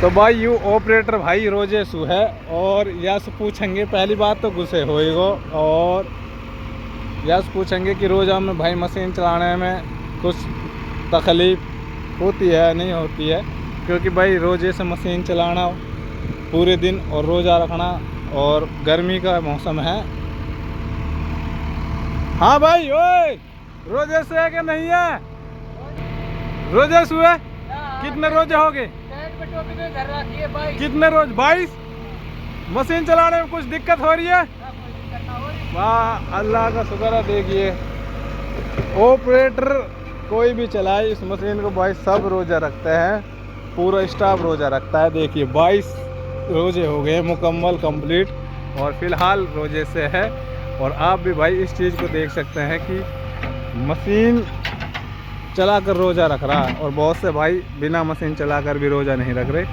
तो भाई you operator भाई रोजे सु है और यस पूछेंगे, पहली बात तो गुस्से होएगो और यस पूछेंगे कि रोज़ा में भाई मशीन चलाने में कुछ तकलीफ़ होती है नहीं होती है, क्योंकि भाई रोजे से मशीन चलाना पूरे दिन और रोज़ा रखना और गर्मी का मौसम है। हाँ भाई ओए, रोजे से है कि नहीं है? रोजे से है? कितने रोजे हो गए? कितने रोज? 22। मशीन चलाने में कुछ दिक्कत हो रही है? वाह अल्लाह का शुक्र है। देखिए ऑपरेटर कोई भी चलाए इस मशीन को भाई सब रोजा रखते हैं, पूरा स्टाफ रोजा रखता है। देखिए 22 रोजे हो गए मुकम्मल कंप्लीट और फिलहाल रोजे से है। और आप भी भाई इस चीज़ को देख सकते हैं कि मशीन चलाकर रोज़ा रख रहा है और बहुत से भाई बिना मशीन चलाकर भी रोज़ा नहीं रख रहे।